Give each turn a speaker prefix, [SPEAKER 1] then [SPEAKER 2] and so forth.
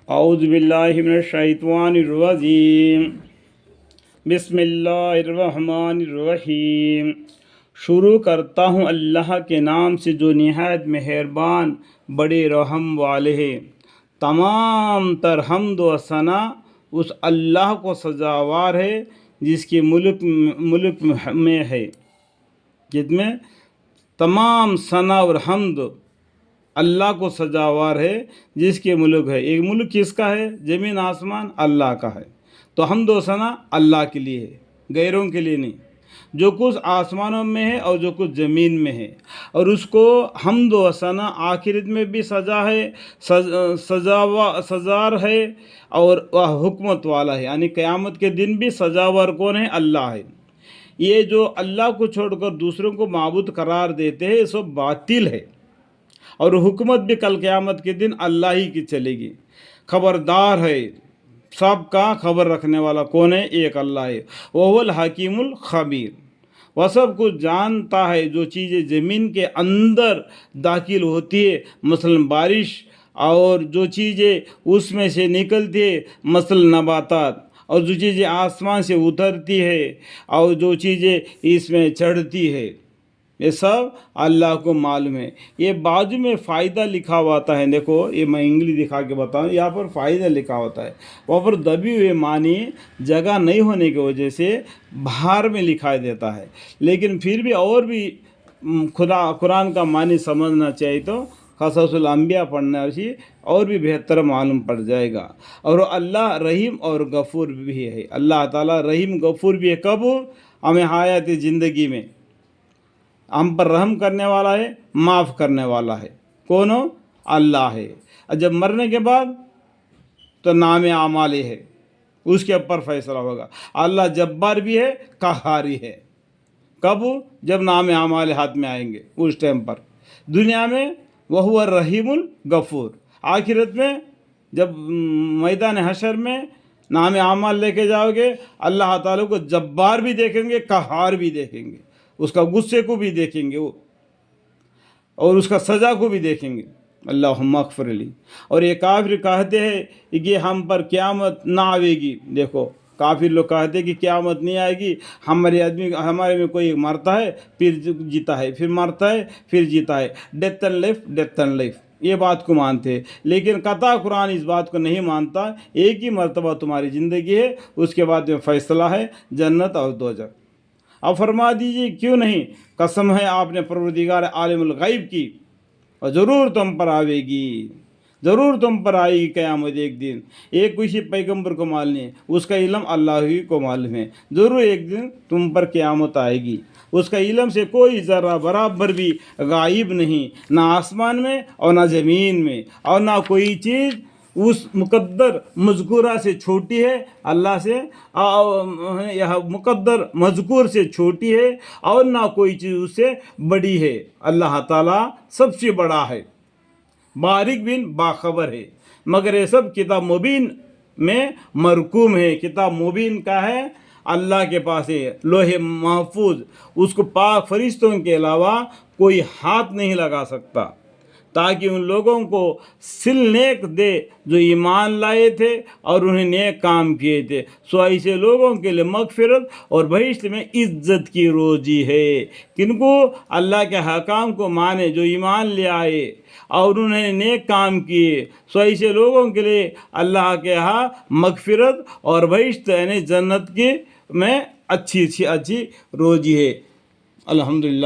[SPEAKER 1] औज़ु बिल्लाहि मिनश शैतानिर रजीम। बिस्मिल्लाहिर्रहमानिर्रहीम। शुरू करता हूँ अल्लाह के नाम से जो निहायत मेहरबान बड़े रहम वाले है। तमाम तर हम्द व सना उस अल्लाह को सजावार है जिसके मुल्क में है, जिसमें तमाम सना और हम्द अल्लाह को सजावार है जिसके मुल्क है। एक मुल्क किसका है? ज़मीन आसमान अल्लाह का है। तो हम्द व सना अल्लाह के लिए है, गैरों के लिए नहीं। जो कुछ आसमानों में है और जो कुछ ज़मीन में है, और उसको हम्द व सना आखिरत में भी सजा है, सजावार है, और वह हुकमत वाला है, यानी क़यामत के दिन भी सजावार कौन है? अल्लाह है। ये जो अल्लाह को छोड़कर दूसरों को माबूद करार देते हैं, ये सब बातिल है। और हुकूमत भी कल क़यामत के दिन अल्लाह ही की चलेगी। खबरदार है, सब का खबर रखने वाला कौन है? एक अल्लाह है। वहुवल हकीमुल खबीर, वह सब कुछ जानता है। जो चीज़ें ज़मीन के अंदर दाखिल होती है, मसलन बारिश, और जो चीज़ें उसमें से निकलती है, मसलन नबातात, और जो चीज़ें आसमान से उतरती है, और जो चीज़ें इसमें चढ़ती है, ये सब अल्लाह को मालूम है। ये बाजू में फ़ायदा लिखा होता है, देखो ये मैं इंग्लिश दिखा के बताऊँ, यहाँ पर फ़ायदा लिखा होता है, वहाँ पर दबी हुए मानी जगह नहीं होने की वजह से बाहर में लिखा देता है। लेकिन फिर भी और भी खुदा कुरान का मानी समझना चाहिए तो क़ससुल अंबिया पढ़ना चाहिए, और भी बेहतर मालूम पड़ जाएगा। और अल्लाह रहीम और गफ़ूर भी है। अल्लाह ताला रहीम गफ़ूर भी है। कब? हमें हयात ज़िंदगी में हम पर रहम करने वाला है, माफ़ करने वाला है। कौन हो? अल्लाह है। और जब मरने के बाद तो नाम आमाल है, उसके ऊपर फैसला होगा। अल्लाह जब्बार भी है, कहारी है। कब? जब नाम आमाल हाथ में आएंगे, उस टाइम पर। दुनिया में वहुवा रहीमुल गफ़ूर, आखिरत में जब मैदान हशर में नाम आमाल लेके जाओगे, अल्लाह ताला को जब्बार भी देखेंगे, कहार भी देखेंगे, उसका गुस्से को भी देखेंगे वो, और उसका सज़ा को भी देखेंगे। अल्लाहुम्मा अग़फ़िर ली। और ये काफिर कहते हैं कि हम पर क़यामत ना आवेगी। देखो काफिर लोग कहते हैं कि क़यामत नहीं आएगी, हमारे में कोई मरता है फिर जीता है, फिर मरता है फिर जीता है, death and life, death and life, ये बात को मानते हैं। लेकिन कता कुरान इस बात को नहीं मानता। एक ही मरतबा तुम्हारी ज़िंदगी है, उसके बाद में फ़ैसला है जन्नत और दोज़ख। अब फरमा दीजिए क्यों नहीं? कसम है आपने परवरदिगार आलिमुल गैब की, और ज़रूर तुम पर आवेगी, ज़रूर तुम पर आएगी क़यामत एक दिन। एक किसी पैगंबर को मालूम है, उसका इल्म अल्लाह ही को मालूम है। ज़रूर एक दिन तुम पर क़यामत आएगी। उसका इल्म से कोई ज़रा बराबर भी गायब नहीं, ना आसमान में और ना ज़मीन में, और ना कोई चीज़ उस मुक़द्दर मज़कूरा से छोटी है अल्लाह से, यह मुक़द्दर मज़कूर से छोटी है, और ना कोई चीज़ उससे बड़ी है। अल्लाह ताला सबसे बड़ा है, बारिक बिन बाखबर है। मगर ये सब किताब मुबीन में मरकूम है। किताब मुबीन का है, अल्लाह के पास है, लोहे महफूज। उसको पाक फरिश्तों के अलावा कोई हाथ नहीं लगा सकता, ताकि उन लोगों को सिल नेक दे जो ईमान लाए थे और उन्हें नेक काम किए थे। सो ऐसे लोगों के लिए मगफिरत और भविष्य में इज्जत की रोजी है। किनको? अल्लाह के हकाम को माने, जो ईमान ले आए और उन्होंने नेक काम किए। सो ऐसे लोगों के लिए अल्लाह के यहाँ मगफिरत और भविष्य यानी जन्नत की में अच्छी रोजी है। अल्हम्दुलिल्लाह।